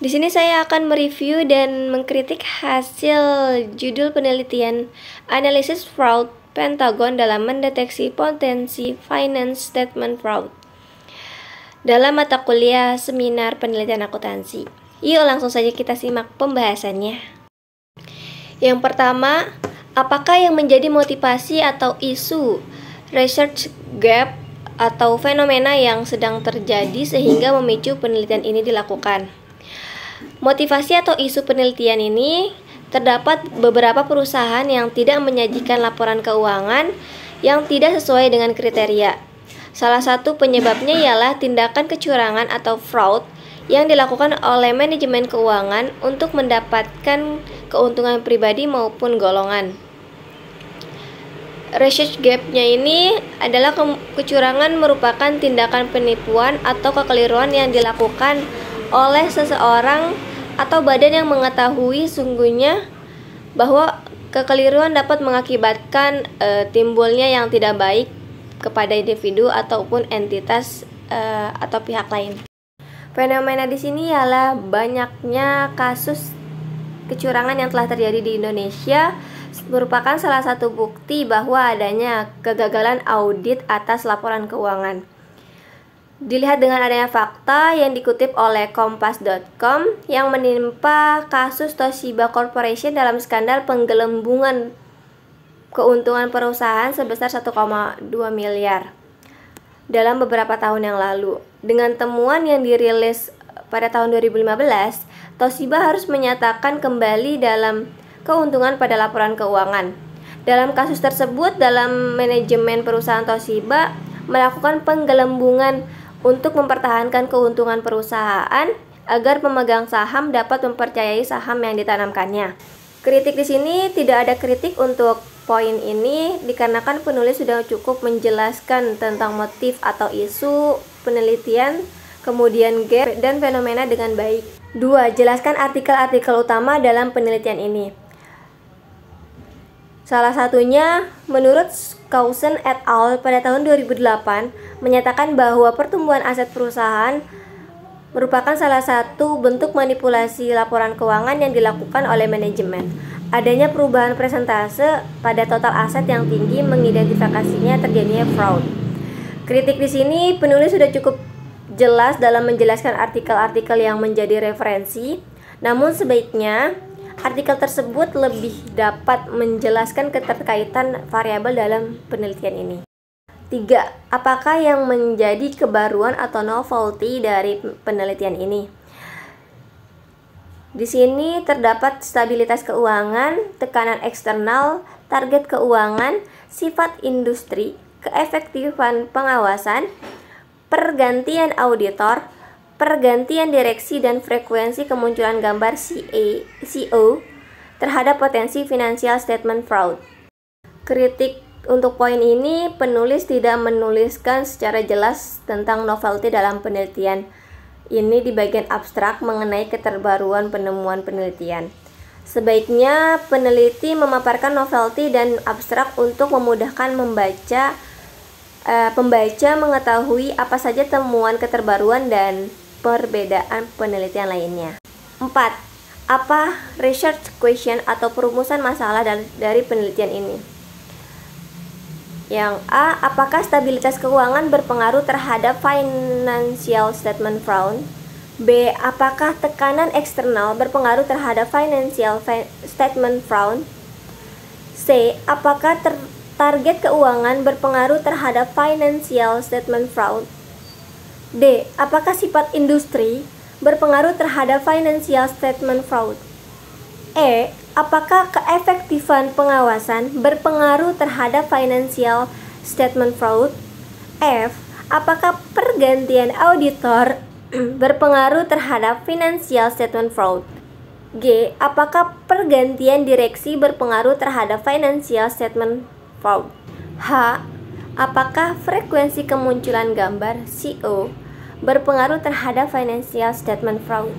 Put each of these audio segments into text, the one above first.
Di sini saya akan mereview dan mengkritik hasil judul penelitian Analysis Fraud Pentagon dalam mendeteksi potensi finance statement fraud dalam mata kuliah seminar penelitian akuntansi. Yuk langsung saja kita simak pembahasannya. Yang pertama, apakah yang menjadi motivasi atau isu research gap atau fenomena yang sedang terjadi sehingga memicu penelitian ini dilakukan? Motivasi atau isu penelitian ini terdapat beberapa perusahaan yang tidak menyajikan laporan keuangan yang tidak sesuai dengan kriteria. Salah satu penyebabnya ialah tindakan kecurangan atau fraud yang dilakukan oleh manajemen keuangan untuk mendapatkan keuntungan pribadi maupun golongan. Research gap-nya ini adalah kecurangan merupakan tindakan penipuan atau kekeliruan yang dilakukan oleh seseorang atau badan yang mengetahui sungguhnya bahwa kekeliruan dapat mengakibatkan timbulnya yang tidak baik kepada individu ataupun entitas atau pihak lain. Fenomena di sini ialah banyaknya kasus kecurangan yang telah terjadi di Indonesia merupakan salah satu bukti bahwa adanya kegagalan audit atas laporan keuangan. Dilihat dengan adanya fakta yang dikutip oleh kompas.com yang menimpa kasus Toshiba Corporation dalam skandal penggelembungan keuntungan perusahaan sebesar 1,2 miliar dalam beberapa tahun yang lalu. Dengan temuan yang dirilis pada tahun 2015, Toshiba harus menyatakan kembali dalam keuntungan pada laporan keuangan. Dalam kasus tersebut, dalam manajemen perusahaan Toshiba melakukan penggelembungan untuk mempertahankan keuntungan perusahaan agar pemegang saham dapat mempercayai saham yang ditanamkannya. Kritik di sini tidak ada kritik untuk poin ini dikarenakan penulis sudah cukup menjelaskan tentang motif atau isu penelitian, kemudian gap dan fenomena dengan baik. 2. Jelaskan artikel-artikel utama dalam penelitian ini. Salah satunya, menurut Skousen et al. Pada tahun 2008, menyatakan bahwa pertumbuhan aset perusahaan merupakan salah satu bentuk manipulasi laporan keuangan yang dilakukan oleh manajemen. Adanya perubahan persentase pada total aset yang tinggi mengidentifikasinya terjadinya fraud. Kritik di sini penulis sudah cukup jelas dalam menjelaskan artikel-artikel yang menjadi referensi, namun sebaiknya artikel tersebut lebih dapat menjelaskan keterkaitan variabel dalam penelitian ini. 3. Apakah yang menjadi kebaruan atau novelty dari penelitian ini? Di sini terdapat stabilitas keuangan, tekanan eksternal, target keuangan, sifat industri, keefektifan pengawasan, pergantian auditor, pergantian direksi dan frekuensi kemunculan gambar CO terhadap potensi financial statement fraud. Kritik untuk poin ini, penulis tidak menuliskan secara jelas tentang novelty dalam penelitian ini di bagian abstrak mengenai keterbaruan penemuan penelitian. Sebaiknya peneliti memaparkan novelty dan abstrak untuk memudahkan pembaca mengetahui apa saja temuan keterbaruan dan perbedaan penelitian lainnya. 4. Apa research question atau perumusan masalah dari penelitian ini? Yang A. Apakah stabilitas keuangan berpengaruh terhadap financial statement fraud? B. Apakah tekanan eksternal berpengaruh terhadap financial statement fraud? C. Apakah target keuangan berpengaruh terhadap financial statement fraud? D. Apakah sifat industri berpengaruh terhadap financial statement fraud? E. Apakah keefektifan pengawasan berpengaruh terhadap financial statement fraud? F. Apakah pergantian auditor berpengaruh terhadap financial statement fraud? G. Apakah pergantian direksi berpengaruh terhadap financial statement fraud? H. Apakah frekuensi kemunculan gambar CO berpengaruh terhadap financial statement fraud?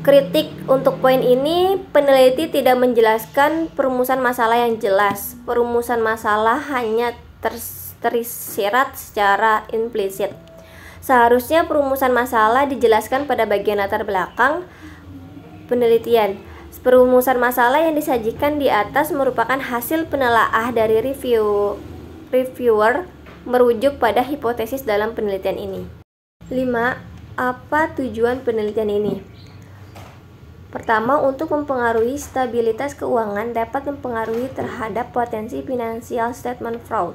Kritik untuk poin ini, peneliti tidak menjelaskan perumusan masalah yang jelas. Perumusan masalah hanya tersirat secara implisit. Seharusnya perumusan masalah dijelaskan pada bagian latar belakang penelitian. Perumusan masalah yang disajikan di atas merupakan hasil penelaah dari reviewer merujuk pada hipotesis dalam penelitian ini. 5. Apa tujuan penelitian ini? Pertama, untuk mempengaruhi stabilitas keuangan dapat mempengaruhi terhadap potensi financial statement fraud.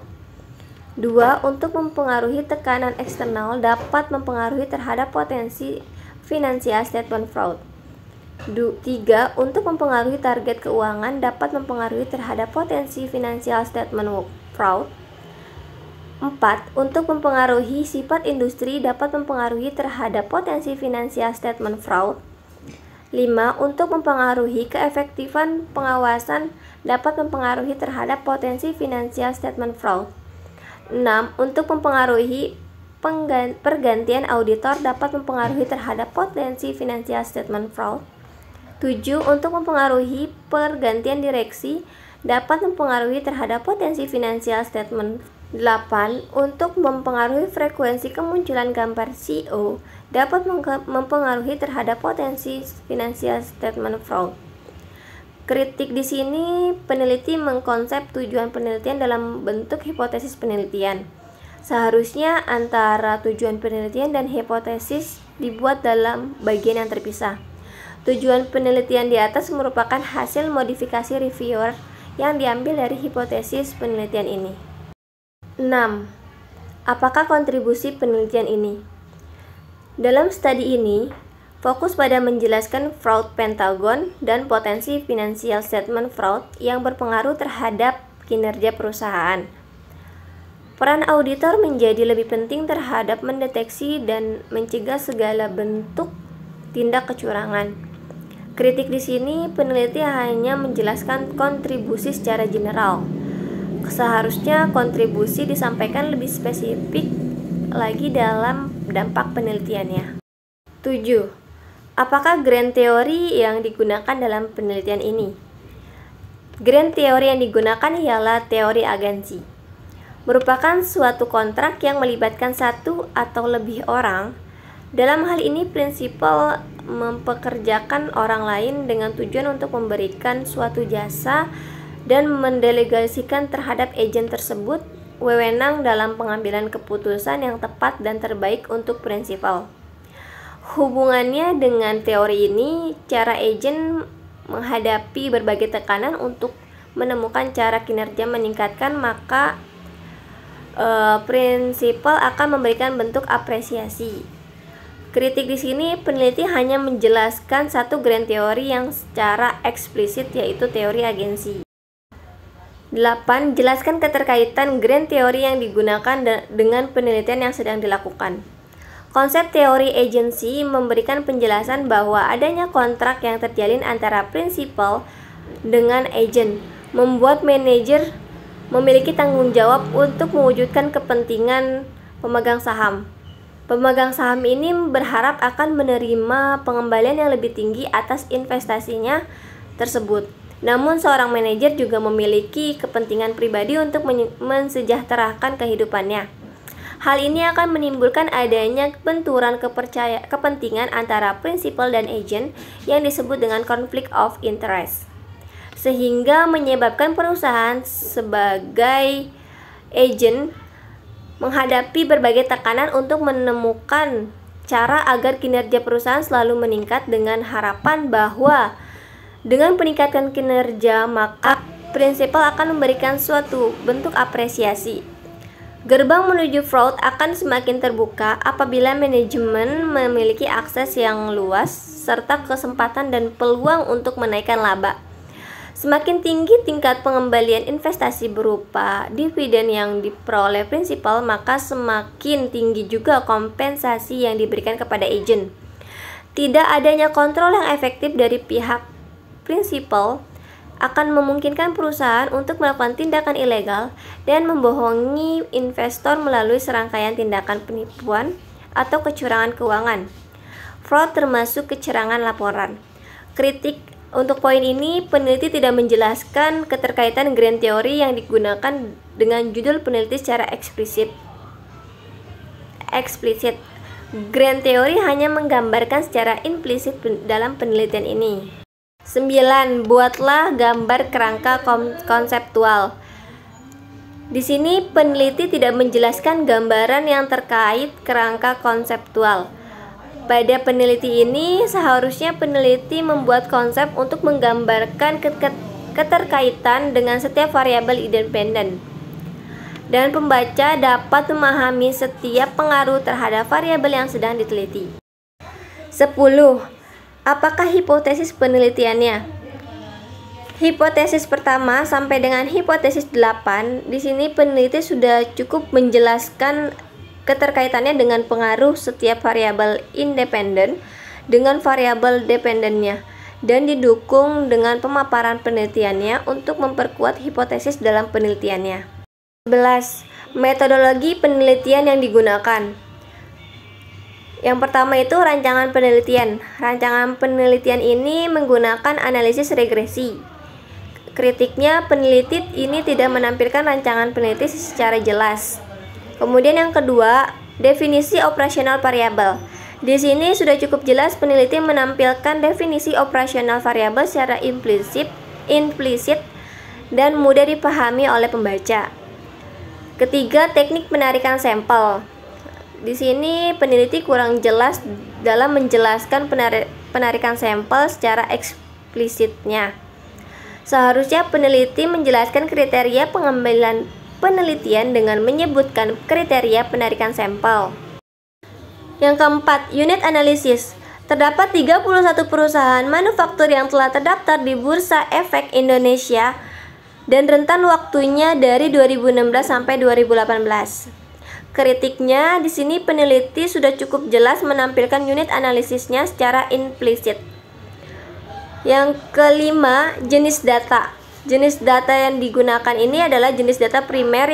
2. Untuk mempengaruhi tekanan eksternal dapat mempengaruhi terhadap potensi financial statement fraud. 3. Untuk mempengaruhi target keuangan dapat mempengaruhi terhadap potensi financial statement fraud. 4. Untuk mempengaruhi sifat industri dapat mempengaruhi terhadap potensi financial statement fraud. 5. Untuk mempengaruhi keefektifan pengawasan dapat mempengaruhi terhadap potensi financial statement fraud. 6. Untuk mempengaruhi pergantian auditor dapat mempengaruhi terhadap potensi financial statement fraud. 7. Untuk mempengaruhi pergantian direksi dapat mempengaruhi terhadap potensi financial statement. 8. Untuk mempengaruhi frekuensi kemunculan gambar CEO dapat mempengaruhi terhadap potensi financial statement fraud. Kritik di sini, peneliti mengkonsep tujuan penelitian dalam bentuk hipotesis penelitian. Seharusnya antara tujuan penelitian dan hipotesis dibuat dalam bagian yang terpisah. Tujuan penelitian di atas merupakan hasil modifikasi reviewer yang diambil dari hipotesis penelitian ini. 6. Apakah kontribusi penelitian ini? Dalam studi ini, fokus pada menjelaskan fraud Pentagon dan potensi financial statement fraud yang berpengaruh terhadap kinerja perusahaan. Peran auditor menjadi lebih penting terhadap mendeteksi dan mencegah segala bentuk tindak kecurangan. Kritik di sini, peneliti hanya menjelaskan kontribusi secara general. Seharusnya kontribusi disampaikan lebih spesifik lagi dalam dampak penelitiannya. 7. Apakah grand teori yang digunakan dalam penelitian ini? Grand teori yang digunakan ialah teori agensi. Merupakan suatu kontrak yang melibatkan satu atau lebih orang. Dalam hal ini, prinsipal mempekerjakan orang lain dengan tujuan untuk memberikan suatu jasa dan mendelegasikan terhadap agen tersebut wewenang dalam pengambilan keputusan yang tepat dan terbaik untuk prinsipal. Hubungannya dengan teori ini, cara agen menghadapi berbagai tekanan untuk menemukan cara kinerja meningkatkan, maka prinsipal akan memberikan bentuk apresiasi. Kritik di sini, peneliti hanya menjelaskan satu grand teori yang secara eksplisit, yaitu teori agensi. 8. Jelaskan keterkaitan grand teori yang digunakan dengan penelitian yang sedang dilakukan. Konsep teori agency memberikan penjelasan bahwa adanya kontrak yang terjalin antara prinsipal dengan agen, membuat manajer memiliki tanggung jawab untuk mewujudkan kepentingan pemegang saham. Pemegang saham ini berharap akan menerima pengembalian yang lebih tinggi atas investasinya tersebut. Namun seorang manajer juga memiliki kepentingan pribadi untuk mensejahterakan kehidupannya. Hal ini akan menimbulkan adanya benturan kepentingan antara prinsipal dan agen yang disebut dengan conflict of interest, sehingga menyebabkan perusahaan sebagai agen menghadapi berbagai tekanan untuk menemukan cara agar kinerja perusahaan selalu meningkat dengan harapan bahwa dengan meningkatkan kinerja maka prinsipal akan memberikan suatu bentuk apresiasi. Gerbang menuju fraud akan semakin terbuka apabila manajemen memiliki akses yang luas serta kesempatan dan peluang untuk menaikkan laba. Semakin tinggi tingkat pengembalian investasi berupa dividen yang diperoleh prinsipal, maka semakin tinggi juga kompensasi yang diberikan kepada agen. Tidak adanya kontrol yang efektif dari pihak prinsipal akan memungkinkan perusahaan untuk melakukan tindakan ilegal dan membohongi investor melalui serangkaian tindakan penipuan atau kecurangan keuangan. Fraud termasuk kecurangan laporan. Kritik untuk poin ini, peneliti tidak menjelaskan keterkaitan grand teori yang digunakan dengan judul peneliti secara eksplisit. Grand teori hanya menggambarkan secara implisit dalam penelitian ini. 9. Buatlah gambar kerangka konseptual. Di sini peneliti tidak menjelaskan gambaran yang terkait kerangka konseptual. Pada peneliti ini, seharusnya peneliti membuat konsep untuk menggambarkan keterkaitan dengan setiap variabel independen, dan pembaca dapat memahami setiap pengaruh terhadap variabel yang sedang diteliti. 10. Apakah hipotesis penelitiannya? Hipotesis pertama sampai dengan hipotesis 8, di sini peneliti sudah cukup menjelaskan keterkaitannya dengan pengaruh setiap variabel independen dengan variabel dependennya, dan didukung dengan pemaparan penelitiannya untuk memperkuat hipotesis dalam penelitiannya. 11. Metodologi penelitian yang digunakan. Yang pertama itu rancangan penelitian. Rancangan penelitian ini menggunakan analisis regresi. Kritiknya, peneliti ini tidak menampilkan rancangan peneliti secara jelas. Kemudian yang kedua, definisi operasional variabel. Di sini sudah cukup jelas peneliti menampilkan definisi operasional variabel secara implisit dan mudah dipahami oleh pembaca. Ketiga, teknik penarikan sampel. Di sini peneliti kurang jelas dalam menjelaskan penarikan sampel secara eksplisitnya. Seharusnya peneliti menjelaskan kriteria pengambilan penelitian dengan menyebutkan kriteria penarikan sampel. Yang keempat, unit analisis. Terdapat 31 perusahaan manufaktur yang telah terdaftar di Bursa Efek Indonesia dan rentan waktunya dari 2016 sampai 2018. Kritiknya, di sini peneliti sudah cukup jelas menampilkan unit analisisnya secara implisit. Yang kelima, jenis data. Jenis data yang digunakan ini adalah jenis data primer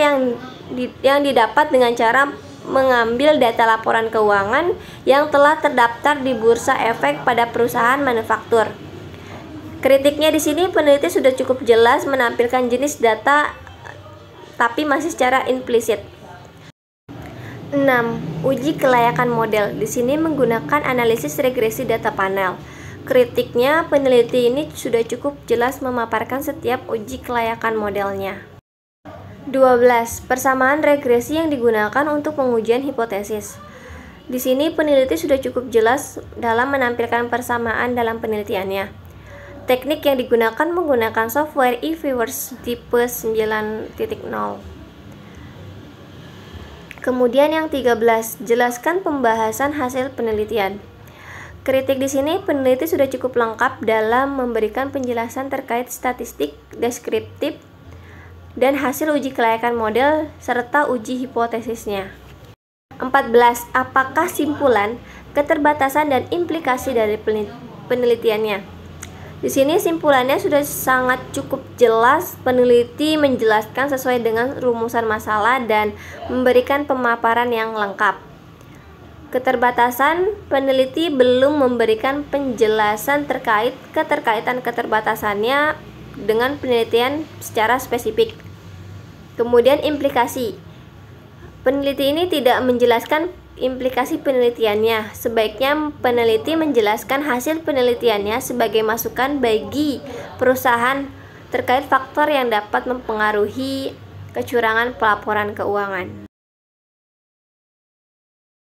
yang didapat dengan cara mengambil data laporan keuangan yang telah terdaftar di Bursa Efek pada perusahaan manufaktur. Kritiknya di sini peneliti sudah cukup jelas menampilkan jenis data tapi masih secara implisit. 6. Uji kelayakan model. Di sini menggunakan analisis regresi data panel. Kritiknya, peneliti ini sudah cukup jelas memaparkan setiap uji kelayakan modelnya. 12. Persamaan regresi yang digunakan untuk pengujian hipotesis. Di sini peneliti sudah cukup jelas dalam menampilkan persamaan dalam penelitiannya. Teknik yang digunakan menggunakan software eViewers tipe 9.0. Kemudian yang 13, jelaskan pembahasan hasil penelitian. Kritik di sini peneliti sudah cukup lengkap dalam memberikan penjelasan terkait statistik deskriptif dan hasil uji kelayakan model serta uji hipotesisnya. 14. Apakah simpulan, keterbatasan dan implikasi dari penelitiannya? Di sini simpulannya sudah sangat cukup jelas. Peneliti menjelaskan sesuai dengan rumusan masalah dan memberikan pemaparan yang lengkap. Keterbatasan, peneliti belum memberikan penjelasan terkait keterbatasannya dengan penelitian secara spesifik. Kemudian implikasi. Peneliti ini tidak menjelaskan implikasi penelitiannya. Sebaiknya peneliti menjelaskan hasil penelitiannya sebagai masukan bagi perusahaan terkait faktor yang dapat mempengaruhi kecurangan pelaporan keuangan.